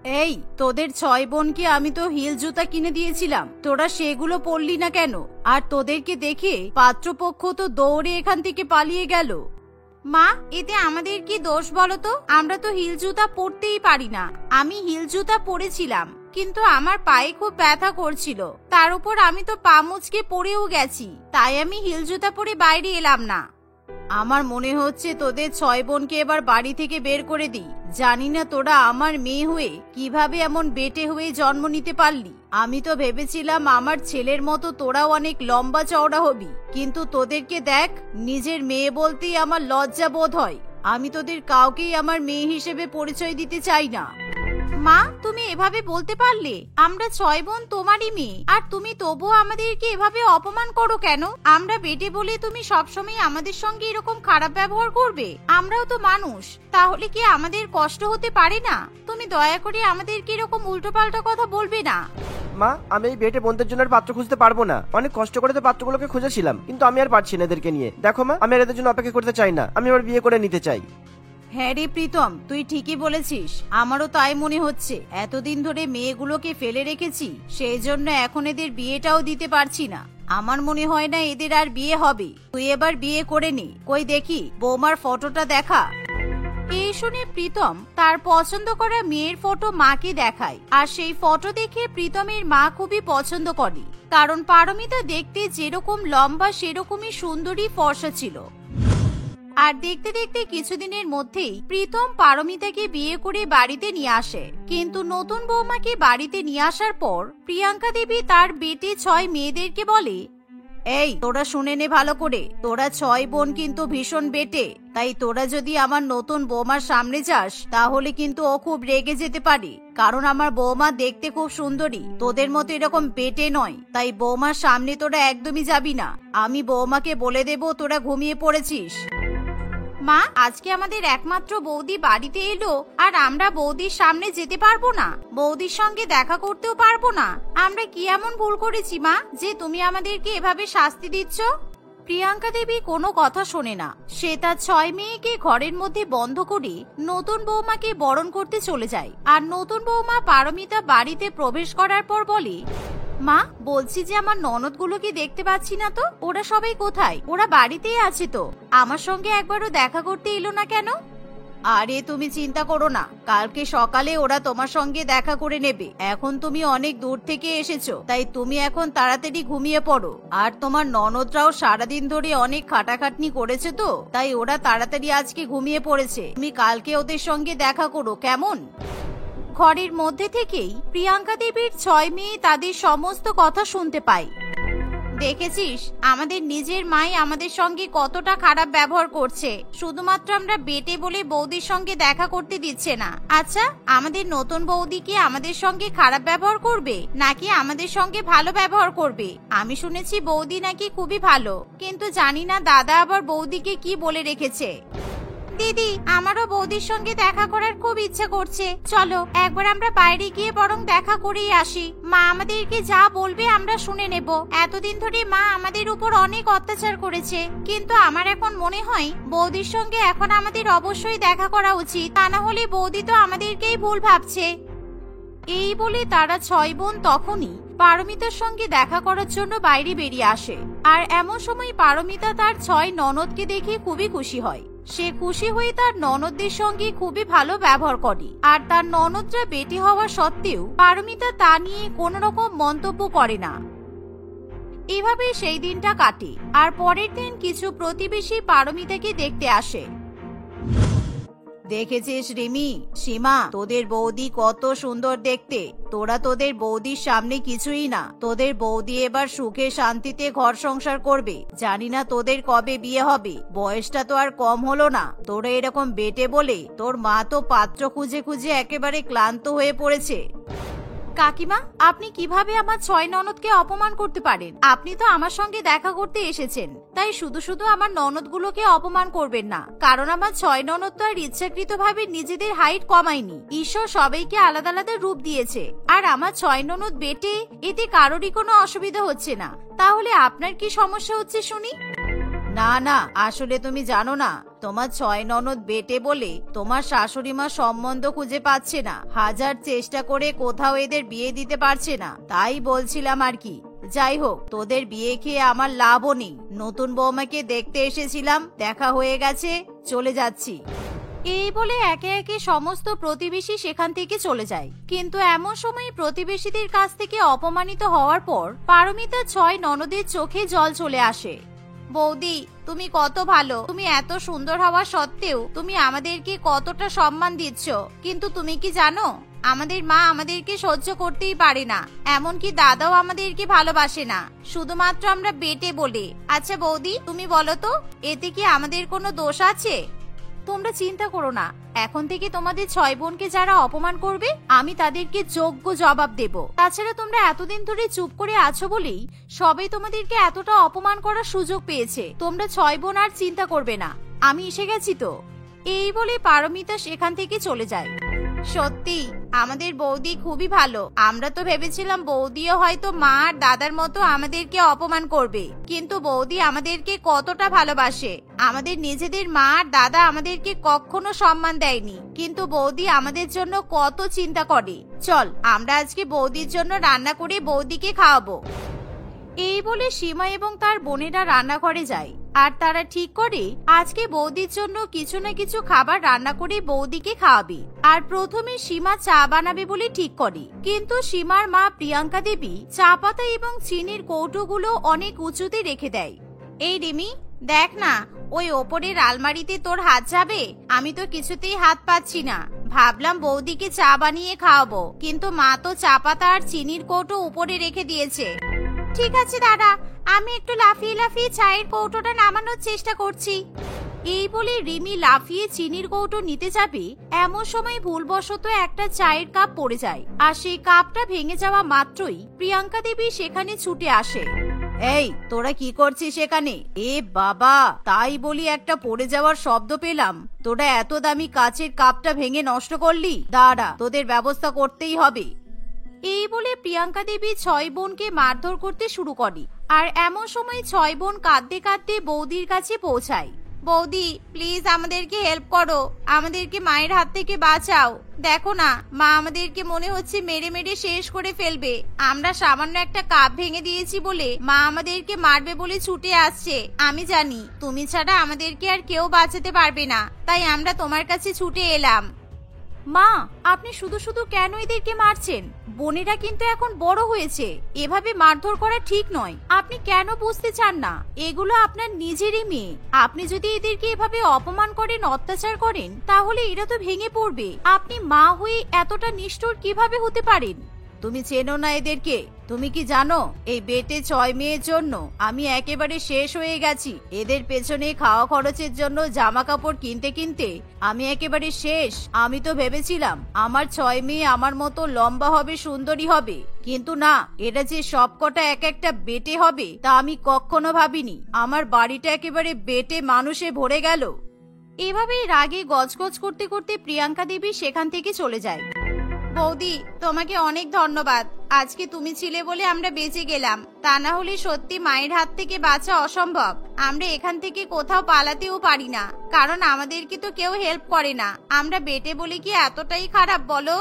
এই তোদের 6 বোনকে আমি তো হিল জুতা কিনে দিয়েছিলাম, তোরা সেগুলো পরলি না কেন? আর তোদেরকে দেখে পাত্রপক্ষ তো দৌড়ে এখান থেকে পালিয়ে গেল। মা, এতে আমাদের কি দোষ বলো তো? আমরা তো হিল জুতা পরতেই পারি না। আমি হিল জুতা পরেছিলাম, কিন্তু আমার পায়ে খুব ব্যথা করছিল। তার উপর আমি তো পা মুচকে পড়েও গেছি, তাই আমি হিল জুতা পরে বাইরে এলাম না। আমার মনে হচ্ছে তোদের 6 বোনকে এবার বাড়ি থেকে বের করে দিই। জানি না তোরা আমার মেয়ে হয়ে কিভাবে এমন বেটে হয়ে জন্ম নিতে পারলি। আমি তো ভেবেছিলাম আমার ছেলের মতো তোরাও অনেক লম্বা চওড়া হবি, কিন্তু তোদেরকে দেখ, নিজের মেয়ে বলতেই আমার লজ্জা বোধ হয়। আমি তোদের কাউকেই আমার মেয়ে হিসেবে পরিচয় দিতে চাই না। মা, তুমি এভাবে বলতে পারলে? আমরা 6 বোন তোমারই মেয়ে, আর তুমি তবুও আমাদেরকে এভাবে অপমান করো কেন? আমরা বেটে বলে তুমি সবসময় আমাদের সঙ্গে এরকম খারাপ ব্যবহার করবে? আমরাও তো মানুষ, তাহলে কি আমাদের কষ্ট হতে পারে না? তুমি দয়া করে আমাদেরকে এরকম উল্টোপাল্টা কথা বলবে না। মা, আমি এই বেটে বোনদের জন্য পাত্র খুঁজতে পারবো না। অনেক কষ্ট করে তো পাত্রগুলোকে খুঁজেছিলাম, কিন্তু আমি আর পারছি না এদেরকে নিয়ে। দেখো মা, আমি এদের জন্য অপেক্ষা করতে চাই না, আমি আবার বিয়ে করে নিতে চাই। হ্যাঁ রে প্রীতম, তুই ঠিকই বলেছিস। আমারও তাই মনে হচ্ছে। এতদিন ধরে মেয়েগুলোকে ফেলে রেখেছি, সেই জন্য এখন এদের বিয়েটাও দিতে পারছি না। আমার মনে হয় না এদের আর বিয়ে হবে। তুই এবার বিয়ে করে নে। কই দেখি বৌমার ফটোটা দেখা। এই শুনে প্রীতম তার পছন্দ করা মেয়ের ফটো মাকে দেখায়, আর সেই ফটো দেখে প্রীতমের মা খুবই পছন্দ করে, কারণ পারমিতা দেখতে যেরকম লম্বা সেরকমই সুন্দরী ফর্সা ছিল। আর দেখতে দেখতে কিছুদিনের মধ্যেই প্রীতম পারমিতাকে বিয়ে করে বাড়িতে নিয়ে আসে। কিন্তু নতুন বৌমাকে বাড়িতে নিয়ে আসার পর প্রিয়াঙ্কা দেবী তার বেটে 6 মেয়েদেরকে বলে, এই তোরা শুনে নে ভালো করে, তোরা 6 বোন কিন্তু ভীষণ বেটে। তাই তোরা যদি আমার নতুন বৌমার সামনে যাস, তাহলে কিন্তু ও খুব রেগে যেতে পারে, কারণ আমার বৌমা দেখতে খুব সুন্দরী, তোদের মতো এরকম বেটে নয়। তাই বৌমার সামনে তোরা একদমই যাবি না। আমি বৌমাকে বলে দেব তোরা ঘুমিয়ে পড়েছিস। মা, আজকে আমাদের একমাত্র বৌদি বাড়িতে এলো, আর আমরা বৌদির সামনে যেতে পারবো না? বৌদির সঙ্গে দেখা করতেও পারবো না? আমরা কি এমন ভুল করেছি মা, যে তুমি আমাদেরকে এভাবে শাস্তি দিচ্ছ? প্রিয়াঙ্কা দেবী কোনো কথা শোনে না। সে তার 6 মেয়েকে ঘরের মধ্যে বন্ধ করে নতুন বৌমাকে বরণ করতে চলে যায়। আর নতুন বৌমা পারমিতা বাড়িতে প্রবেশ করার পর বলে, মা, বলছি যে আমার ননদগুলোকে দেখতে পাচ্ছি না তো। ওরা সবাই কোথায়? ওরা বাড়িতেই আছে তো। আমার সঙ্গে একবারও দেখা করতে এলো না কেন? আরে তুমি চিন্তা করো না, কালকে সকালে ওরা তোমার সঙ্গে দেখা করে নেবে। এখন তুমি অনেক দূর থেকে এসেছো, তাই তুমি এখন তাড়াতাড়ি ঘুমিয়ে পড়ো। আর তোমার ননদরাও সারাদিন ধরে অনেক খাটাখাটনি করেছে তো, তাই ওরা তাড়াতাড়ি আজকে ঘুমিয়ে পড়েছে। তুমি কালকে ওদের সঙ্গে দেখা করো, কেমন? ঘরের মধ্যে থেকেই প্রিয়াঙ্কা দেবীর 6 মেয়ে তাদের সমস্ত কথা শুনতে পায়। দেখেছিস, আমাদের নিজের মাই আমাদের সঙ্গে কতটা খারাপ ব্যবহার করছে। শুধুমাত্র আমরা বেটে বলে বৌদির সঙ্গে দেখা করতে দিচ্ছে না। আচ্ছা, আমাদের নতুন বৌদি কি আমাদের সঙ্গে খারাপ ব্যবহার করবে, নাকি আমাদের সঙ্গে ভালো ব্যবহার করবে? আমি শুনেছি বৌদি নাকি খুবই ভালো, কিন্তু জানি না দাদা আবার বৌদিকে কি বলে রেখেছে। দিদি, আমারও বৌদির সঙ্গে দেখা করার খুব ইচ্ছা করছে। চলো একবার আমরা বাইরে গিয়ে বরং দেখা করেই আসি। মা আমাদেরকে যা বলবে আমরা শুনে নেব। এতদিন ধরে মা আমাদের উপর অনেক অত্যাচার করেছে, কিন্তু আমার এখন মনে হয় বৌদির সঙ্গে এখন আমাদের অবশ্যই দেখা করা উচিত। তা না হলে বৌদি তো আমাদেরকেই ভুল ভাবছে। এই বলে তারা 6 বোন তখনই পারমিতার সঙ্গে দেখা করার জন্য বাইরে বেরিয়ে আসে। আর এমন সময় পারমিতা তার 6 ননদকে দেখে খুবই খুশি হয়। সে খুশি হয়ে তার ননদদের সঙ্গে খুবই ভালো ব্যবহার করে। আর তার ননদরা বেটি হওয়া সত্ত্বেও পারমিতা তা নিয়ে কোনো রকম মন্তব্য করে না। এভাবে সেই দিনটা কাটে। আর পরের দিন কিছু প্রতিবেশী পারমিতাকে দেখতে আসে। দেখেছিস রিমি, সীমা, তোদের বৌদি কত সুন্দর দেখতে। তোরা তোদের বৌদির সামনে কিছুই না। তোদের বৌদি এবার সুখে শান্তিতে ঘর সংসার করবে। জানি না তোদের কবে বিয়ে হবে। বয়সটা তো আর কম হলো না। তোরা এরকম বেটে বলে তোর মা তো পাত্র খুঁজে খুঁজে একেবারে ক্লান্ত হয়ে পড়েছে। কাকিমা, আপনি কিভাবে আমার 6 ননদকে অপমান করতে পারেন? আপনি তো আমার সঙ্গে দেখা করতে এসেছেন, তাই শুধু শুধু আমার ননদগুলোকে অপমান করবেন না। কারণ আমার 6 ননদ তো আর ইচ্ছাকৃতভাবে নিজেদের হাইট কমায়নি। ঈশ্বর সবাইকে আলাদা আলাদা রূপ দিয়েছে। আর আমার 6 ননদ বেটে, এতে কারোরই কোনো অসুবিধা হচ্ছে না। তাহলে আপনার কি সমস্যা হচ্ছে শুনি? না না, আসলে তুমি জানো না, তোমার 6 ননদ বেটে বলে তোমার শাশুড়ি মা সম্বন্ধ খুঁজে পাচ্ছে না। হাজার চেষ্টা করে কোথাও এদের বিয়ে দিতে পারছে না, তাই বলছিলাম আর কি। যাই হোক, তোদের বিয়ে খেয়ে আমার লাভও নেই। নতুন বৌমাকে দেখতে এসেছিলাম, দেখা হয়ে গেছে, চলে যাচ্ছি। এই বলে একে একে সমস্ত প্রতিবেশী সেখান থেকে চলে যায়। কিন্তু এমন সময় প্রতিবেশীদের কাছ থেকে অপমানিত হওয়ার পর পারমিতা 6 ননদের চোখে জল চলে আসে। বৌদি, তুমি কত ভালো। তুমি এত সুন্দর হওয়া সত্ত্বেও তুমি আমাদেরকে কতটা সম্মান দিচ্ছ। কিন্তু তুমি কি জানো, আমাদের মা আমাদেরকে সহ্য করতেই পারে না, এমনকি দাদাও আমাদেরকে ভালোবাসে না, শুধুমাত্র আমরা বেটে বলে। আচ্ছা বৌদি, তুমি বলো তো, এতে কি আমাদের কোনো দোষ আছে? তোমরা চিন্তা করো না, এখন থেকে তোমাদের 6 বোনকে যারা অপমান করবে আমি তাদেরকে যোগ্য জবাব দেব। তাছাড়া তোমরা এতদিন ধরে চুপ করে আছো বলেই সবাই তোমাদেরকে এতটা অপমান করার সুযোগ পেয়েছে। তোমরা 6 বোন আর চিন্তা করবে না, আমি এসে গেছি তো। এই বলে পারমিতা সেখান থেকে চলে যায়। সত্যি আমাদের বৌদি খুবই ভালো। আমরা তো ভেবেছিলাম বৌদিও হয়তো মা আর দাদার মতো আমাদেরকে অপমান করবে, কিন্তু বৌদি আমাদেরকে কতটা ভালোবাসে। আমাদের নিজেদের মা আর দাদা আমাদেরকে কখনো সম্মান দেয়নি, কিন্তু বৌদি আমাদের জন্য কত চিন্তা করে। চল, আমরা আজকে বৌদির জন্য রান্না করে বৌদিকে খাওয়াবো। এই বলে সীমা এবং তার বোনেরা রান্নাঘরে যায় আর তারা ঠিক করে আজকে বৌদির জন্য কিছু না কিছু খাবার রান্না করে বৌদিকে খাওয়াবে। আর প্রথমে সীমা চা বানাবে বলে ঠিক করে, কিন্তু সীমার মা প্রিয়াঙ্কা দেবী চা পাতা এবং চিনির কৌটোগুলো অনেক উঁচুতে রেখে দেয়। এই রিমি, দেখ না, ওই ওপরের আলমারিতে তোর হাত যাবে। আমি তো কিছুতেই হাত পাচ্ছি না। ভাবলাম বৌদিকে চা বানিয়ে খাওয়াবো, কিন্তু মা তো চা পাতা আর চিনির কৌটো উপরে রেখে দিয়েছে। ঠিক আছে দাদা, আমি একটু লাফিয়ে লাফিয়ে চায়ের কৌটোটা নামানোর চেষ্টা করছি। এই বলে রিমি লাফিয়ে চিনির কৌটো নিতে যাবে, এমন সময় ভুলবশত একটা চায়ের কাপ পড়ে যায়। আর সেই কাপটা ভেঙে যাওয়া মাত্রই প্রিয়াঙ্কা দেবী সেখানে ছুটে আসে। এই, তোরা কি করছিস এখানে? এ বাবা, তাই বলি একটা পড়ে যাওয়ার শব্দ পেলাম। তোরা এত দামি কাচের কাপটা ভেঙে নষ্ট করলি? দাঁড়া, তোদের ব্যবস্থা করতেই হবে। এই বলে প্রিয়াঙ্কা দেবী 6 বোনকে মারধর করতে শুরু করে। আর এমন সময় 6 বোন কাঁদতে কাঁদতে বৌদির কাছে পৌঁছায়। বৌদি, প্লিজ আমাদেরকে হেল্প করো, আমাদেরকে মায়ের হাত থেকে বাঁচাও। দেখো না, মা আমাদেরকে মনে হচ্ছে মেরে মেরে শেষ করে ফেলবে। আমরা সামান্য একটা কাপ ভেঙে দিয়েছি বলে মা আমাদেরকে মারবে বলে ছুটে আসছে। আমি জানি তুমি ছাড়া আমাদেরকে আর কেউ বাঁচাতে পারবে না, তাই আমরা তোমার কাছে ছুটে এলাম। মা, আপনি শুধু শুধু কেন এদেরকে মারছেন? বোনেরা কিন্তু এখন বড় হয়েছে, এভাবে মারধর করা ঠিক নয়। আপনি কেন বুঝতে চান না? এগুলো আপনার নিজেরই মেয়ে। আপনি যদি এদেরকে এভাবে অপমান করেন, অত্যাচার করেন, তাহলে এরা তো ভেঙে পড়বে। আপনি মা হয়ে এতটা নিষ্ঠুর কিভাবে হতে পারেন? তুমি চেনো না এদেরকে। তুমি কি জানো, এই বেটে 6 মেয়ের জন্য আমি একেবারে শেষ হয়ে গেছি। এদের পেছনে খাওয়া খরচের জন্য জামা কাপড় কিনতে কিনতে আমি একেবারে শেষ। আমি তো ভেবেছিলাম আমার 6 মেয়ে আমার মতো লম্বা হবে, সুন্দরী হবে, কিন্তু না, এরা যে সবকটা এক একটা বেটে হবে তা আমি কখনো ভাবিনি। আমার বাড়িটা একেবারে বেটে মানুষে ভরে গেল। এভাবেই রাগে গজগজ করতে করতে প্রিয়াঙ্কা দেবী সেখান থেকে চলে যায়। বৌদি, তোমাকে অনেক ধন্যবাদ। আজকে তুমি ছিলে বলে আমরা বেঁচে গেলাম, তা না হলে সত্যি মায়ের হাত থেকে বাঁচা অসম্ভব। আমরা এখান থেকে কোথাও পালাতেও পারি না, কারণ আমাদেরকে তো কেউ হেল্প করে না। আমরা বেটে বলে কি এতটাই খারাপ বলো?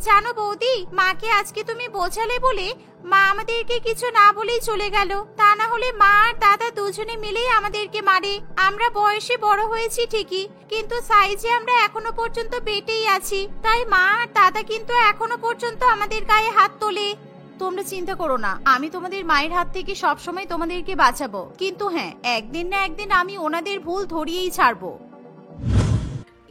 জানো বৌদি, মাকে আজকে তুমি বোঝালে বলে মা আমাদেরকে কিছু না বলেই চলে গেল। তা না হলে মা আর দাদা দুজনে মিলেই আমাদেরকে মারে। আমরা বয়সে বড় হয়েছি ঠিকই, কিন্তু সাইজে আমরা এখনো পর্যন্ত বেটেই আছি। তাই মা আর দাদা কিন্তু এখনো পর্যন্ত আমাদের গায়ে হাত তোলে। তোমরা চিন্তা করো না, আমি তোমাদের মায়ের হাত থেকে সবসময় তোমাদেরকে বাঁচাবো। কিন্তু হ্যাঁ, একদিন না একদিন আমি ওনাদের ভুল ধরিয়েই ছাড়বো।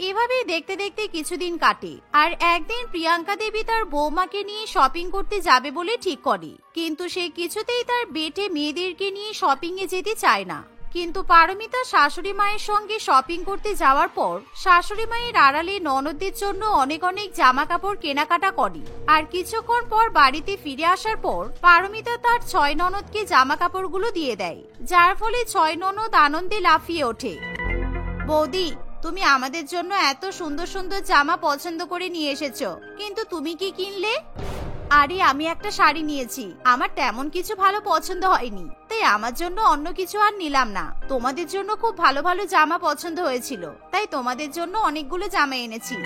এভাবেই দেখতে দেখতে কিছুদিন কাটে। আর একদিন প্রিয়াঙ্কা দেবী তার বৌমাকে নিয়ে শপিং করতে যাবে বলে ঠিক করে, কিন্তু সে কিছুতেই তার বেটে মেয়েদেরকে নিয়ে শপিং এ যেতে চায় না। কিন্তু পারমিতা শাশুড়ি মায়ের সঙ্গে শপিং করতে যাওয়ার পর শাশুড়ি মায়ের আড়ালে ননদদের জন্য অনেক অনেক জামা কাপড় কেনাকাটা করে। আর কিছুক্ষণ পর বাড়িতে ফিরে আসার পর পারমিতা তার 6 ননদকে জামা কাপড়গুলো দিয়ে দেয়, যার ফলে 6 ননদ আনন্দে লাফিয়ে ওঠে। বৌদি, তুমি আমাদের জন্য এত সুন্দর সুন্দর জামা পছন্দ করে নিয়ে এসেছো, কিন্তু তুমি কি কিনলে? আরে আমি একটা শাড়ি নিয়েছি, আমার তেমন কিছু ভালো পছন্দ হয়নি, তাই আমার জন্য অন্য কিছু আর নিলাম না। তোমাদের জন্য খুব ভালো ভালো জামা পছন্দ হয়েছিল, তাই তোমাদের জন্য অনেকগুলো জামা এনেছি।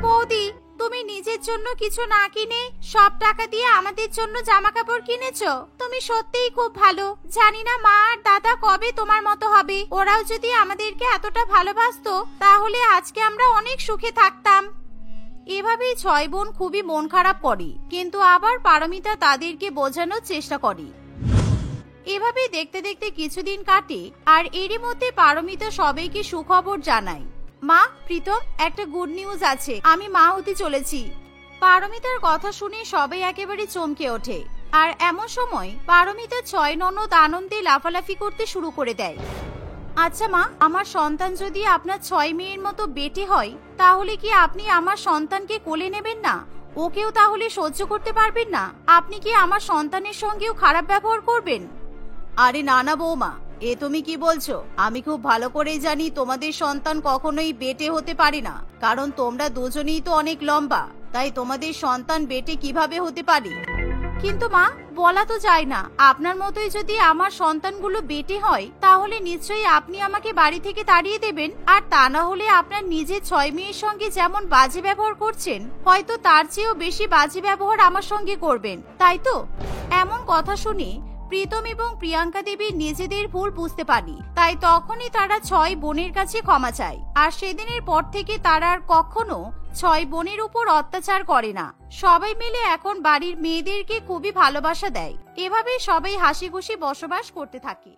বৌদি, তুমি নিজের জন্য কিছু না কিনে সব টাকা দিয়ে আমাদের জন্য জামা কাপড় কিনেছো। তুমি সত্যিই খুব ভালো। জানি না মা আর দাদা কবে তোমার মতো হবে। ওরাও যদি আমাদেরকে এতটা ভালোবাসতো তাহলে আজকে আমরা অনেক সুখে থাকতাম। এভাবেই 6 বোন খুবই মন খারাপ করে, কিন্তু আবার পারমিতা তাদেরকে বোঝানোর চেষ্টা করে। এভাবেই দেখতে দেখতে কিছুদিন কাটে, আর এরই মধ্যে পারমিতা সবাইকে সুখবর জানায়। মা, প্রীতম, একটা গুড নিউজ আছে, আমি মা হতে চলেছি। পারমিতার কথা শুনে সবাই একেবারে চমকে ওঠে। আর এমন সময় পারমিতা 6 ননদ আনন্দে লাফালাফি করতে শুরু করে দেয়। আচ্ছা মা, আমার সন্তান যদি আপনার 6 মেয়ের মতো বেটে হয়, তাহলে কি আপনি আমার সন্তানকে কোলে নেবেন না? ওকেও তাহলে সহ্য করতে পারবেন না? আপনি কি আমার সন্তানের সঙ্গেও খারাপ ব্যবহার করবেন? আরে না না বৌমা, এ তুমি কি বলছো? আমি খুব ভালো করেই জানি তোমাদের সন্তান কখনোই বেটে হতে পারে না, কারণ তোমরা দুজনেই তো অনেক লম্বা, তাই তোমাদের সন্তান বেটে কিভাবে হতে পারে? কিন্তু মা, বলা তো যায় না। আপনার মতোই যদি আমার সন্তানগুলো বেটে হয়, তাহলে নিশ্চয়ই আপনি আমাকে বাড়ি থেকে তাড়িয়ে দেবেন, আর তা না হলে আপনার নিজের 6 মেয়ের সঙ্গে যেমন বাজে ব্যবহার করছেন, হয়তো তার চেয়েও বেশি বাজে ব্যবহার আমার সঙ্গে করবেন, তাই তো? এমন কথা শুনে প্রীতম এবং প্রিয়াঙ্কা দেবী নিজেদের ভুল বুঝতে পারি, তাই তখনই তারা 6 বোনের কাছে ক্ষমা চায়। আর সেদিনের পর থেকে তারা আর কখনো 6 বোনের উপর অত্যাচার করে না। সবাই মিলে এখন বাড়ির মেয়েদেরকে খুবই ভালোবাসা দেয়। এভাবে সবাই হাসি খুশি বসবাস করতে থাকে।